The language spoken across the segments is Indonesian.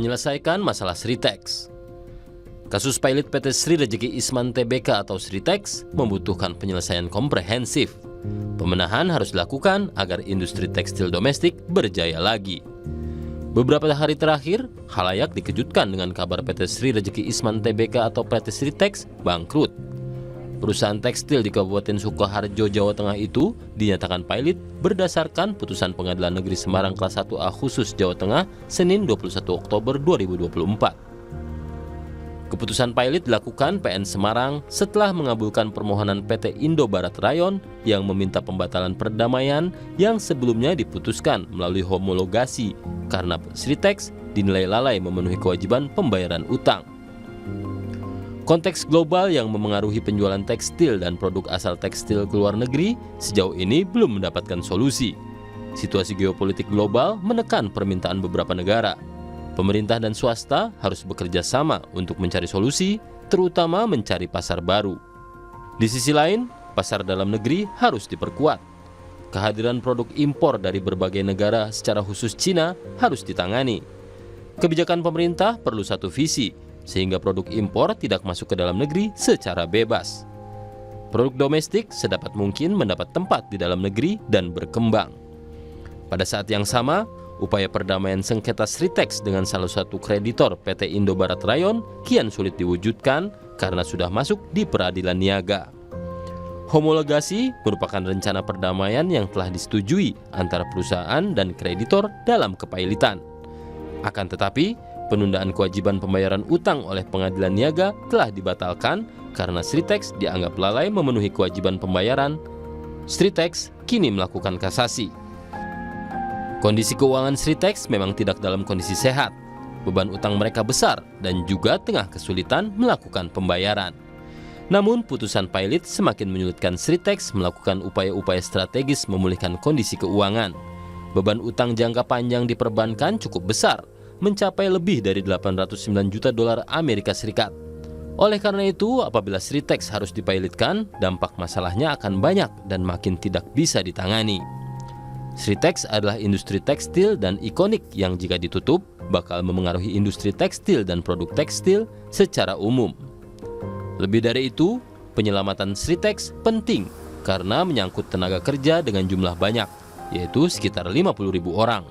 Menyelesaikan masalah Sritex. Kasus pilot PT Sri Rejeki Isman Tbk atau Sritex membutuhkan penyelesaian komprehensif. Pemenahan harus dilakukan agar industri tekstil domestik berjaya lagi. Beberapa hari terakhir, khalayak dikejutkan dengan kabar PT Sri Rejeki Isman Tbk atau PT Sritex bangkrut. Perusahaan tekstil di Kabupaten Sukoharjo, Jawa Tengah itu dinyatakan pilot berdasarkan putusan Pengadilan Negeri Semarang Kelas 1A Khusus Jawa Tengah Senin 21 Oktober 2024. Keputusan pilot dilakukan PN Semarang setelah mengabulkan permohonan PT Indo Barat Rayon yang meminta pembatalan perdamaian yang sebelumnya diputuskan melalui homologasi karena Sritex dinilai lalai memenuhi kewajiban pembayaran utang. Konteks global yang memengaruhi penjualan tekstil dan produk asal tekstil ke luar negeri sejauh ini belum mendapatkan solusi. Situasi geopolitik global menekan permintaan beberapa negara. Pemerintah dan swasta harus bekerja sama untuk mencari solusi, terutama mencari pasar baru. Di sisi lain, pasar dalam negeri harus diperkuat. Kehadiran produk impor dari berbagai negara secara khusus Cina harus ditangani. Kebijakan pemerintah perlu satu visi, sehingga produk impor tidak masuk ke dalam negeri secara bebas. Produk domestik sedapat mungkin mendapat tempat di dalam negeri dan berkembang. Pada saat yang sama, upaya perdamaian sengketa Sritex dengan salah satu kreditor PT Indo Barat Rayon kian sulit diwujudkan karena sudah masuk di peradilan niaga. Homologasi merupakan rencana perdamaian yang telah disetujui antara perusahaan dan kreditor dalam kepailitan. Akan tetapi, penundaan kewajiban pembayaran utang oleh pengadilan niaga telah dibatalkan karena Sritex dianggap lalai memenuhi kewajiban pembayaran. Sritex kini melakukan kasasi. Kondisi keuangan Sritex memang tidak dalam kondisi sehat. Beban utang mereka besar dan juga tengah kesulitan melakukan pembayaran. Namun putusan pilot semakin menyulitkan Sritex melakukan upaya-upaya strategis memulihkan kondisi keuangan. Beban utang jangka panjang di perbankan cukup besar, mencapai lebih dari 809 juta dolar Amerika Serikat. Oleh karena itu, apabila Sritex harus dipilotkan, dampak masalahnya akan banyak dan makin tidak bisa ditangani. Sritex adalah industri tekstil dan ikonik yang jika ditutup bakal memengaruhi industri tekstil dan produk tekstil secara umum. Lebih dari itu, penyelamatan Sritex penting karena menyangkut tenaga kerja dengan jumlah banyak, yaitu sekitar 50.000 orang.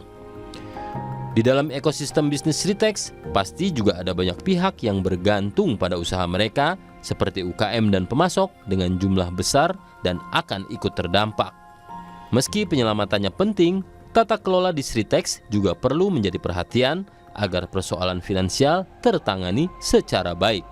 Di dalam ekosistem bisnis Sritex, pasti juga ada banyak pihak yang bergantung pada usaha mereka, seperti UKM dan pemasok dengan jumlah besar dan akan ikut terdampak. Meski penyelamatannya penting, tata kelola di Sritex juga perlu menjadi perhatian agar persoalan finansial tertangani secara baik.